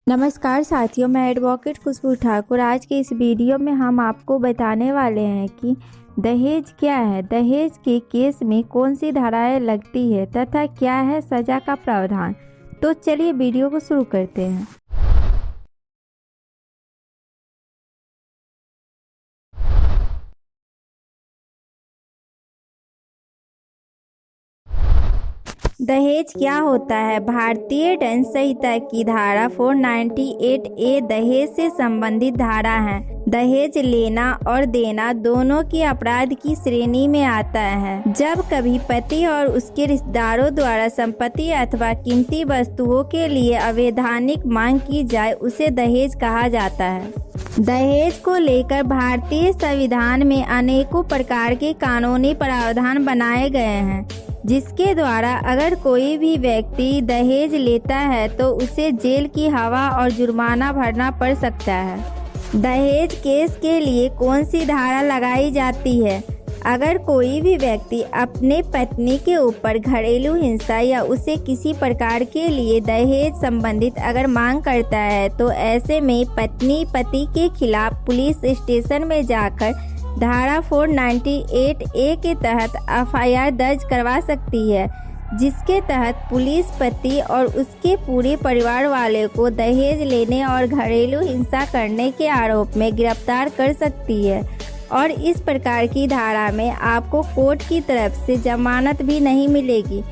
नमस्कार साथियों, मैं एडवोकेट खुशबू ठाकुर। आज के इस वीडियो में हम आपको बताने वाले हैं कि दहेज क्या है, दहेज के केस में कौन सी धाराएं लगती है तथा क्या है सजा का प्रावधान। तो चलिए वीडियो को शुरू करते हैं। दहेज क्या होता है? भारतीय दंड संहिता की धारा 498A दहेज से संबंधित धारा है। दहेज लेना और देना दोनों की अपराध की श्रेणी में आता है। जब कभी पति और उसके रिश्तेदारों द्वारा संपत्ति अथवा कीमती वस्तुओं के लिए अवैधानिक मांग की जाए, उसे दहेज कहा जाता है। दहेज को लेकर भारतीय संविधान में अनेकों प्रकार के कानूनी प्रावधान बनाए गए हैं, जिसके द्वारा अगर कोई भी व्यक्ति दहेज लेता है तो उसे जेल की हवा और जुर्माना भरना पड़ सकता है। दहेज केस के लिए कौन सी धारा लगाई जाती है? अगर कोई भी व्यक्ति अपने पत्नी के ऊपर घरेलू हिंसा या उसे किसी प्रकार के लिए दहेज संबंधित अगर मांग करता है, तो ऐसे में पत्नी पति के खिलाफ पुलिस स्टेशन में जाकर धारा 498A के तहत FIR दर्ज करवा सकती है, जिसके तहत पुलिस पति और उसके पूरे परिवार वाले को दहेज लेने और घरेलू हिंसा करने के आरोप में गिरफ्तार कर सकती है। और इस प्रकार की धारा में आपको कोर्ट की तरफ से जमानत भी नहीं मिलेगी,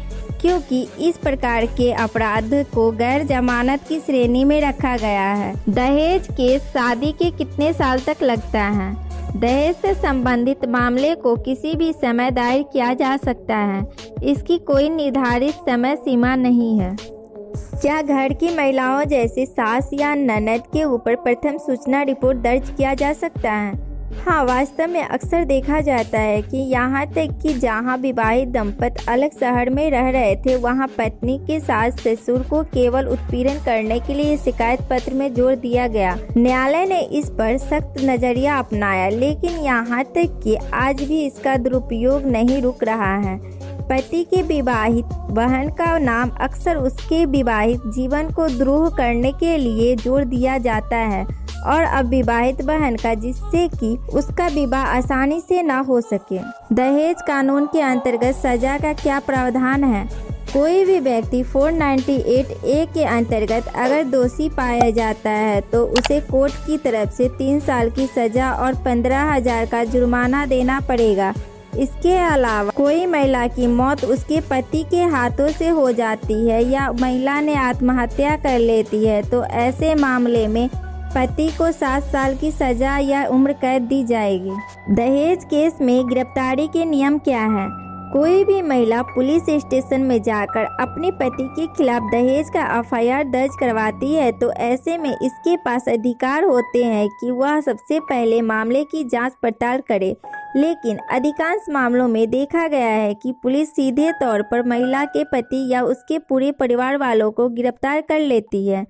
क्योंकि इस प्रकार के अपराध को गैर जमानत की श्रेणी में रखा गया है। दहेज केस शादी के कितने साल तक लगता है? दहेज से संबंधित मामले को किसी भी समय दायर किया जा सकता है। इसकी कोई निर्धारित समय सीमा नहीं है। क्या घर की महिलाओं जैसे सास या ननद के ऊपर प्रथम सूचना रिपोर्ट दर्ज किया जा सकता है? हाँ, वास्तव में अक्सर देखा जाता है कि यहाँ तक कि जहाँ विवाहित दंपति अलग शहर में रह रहे थे, वहाँ पत्नी के सास ससुर को केवल उत्पीड़न करने के लिए शिकायत पत्र में जोड़ दिया गया। न्यायालय ने इस पर सख्त नजरिया अपनाया, लेकिन यहाँ तक कि आज भी इसका दुरुपयोग नहीं रुक रहा है। पति की विवाहित बहन का नाम अक्सर उसके विवाहित जीवन को द्रोह करने के लिए जोड़ दिया जाता है, और अब विवाहित बहन का, जिससे कि उसका विवाह आसानी से ना हो सके। दहेज कानून के अंतर्गत सजा का क्या प्रावधान है? कोई भी व्यक्ति 498A के अंतर्गत अगर दोषी पाया जाता है तो उसे कोर्ट की तरफ से 3 साल की सजा और 15,000 का जुर्माना देना पड़ेगा। इसके अलावा कोई महिला की मौत उसके पति के हाथों से हो जाती है या महिला ने आत्महत्या कर लेती है, तो ऐसे मामले में पति को 7 साल की सजा या उम्र कैद दी जाएगी। दहेज केस में गिरफ्तारी के नियम क्या है? कोई भी महिला पुलिस स्टेशन में जाकर अपने पति के खिलाफ दहेज का FIR दर्ज करवाती है, तो ऐसे में इसके पास अधिकार होते हैं कि वह सबसे पहले मामले की जांच पड़ताल करे। लेकिन अधिकांश मामलों में देखा गया है कि पुलिस सीधे तौर पर महिला के पति या उसके पूरे परिवार वालों को गिरफ्तार कर लेती है।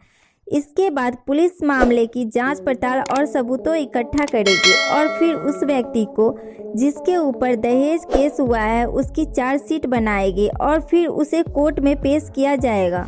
इसके बाद पुलिस मामले की जांच पड़ताल और सबूतों इकट्ठा करेगी और फिर उस व्यक्ति को जिसके ऊपर दहेज केस हुआ है उसकी चार्जशीट बनाएगी और फिर उसे कोर्ट में पेश किया जाएगा।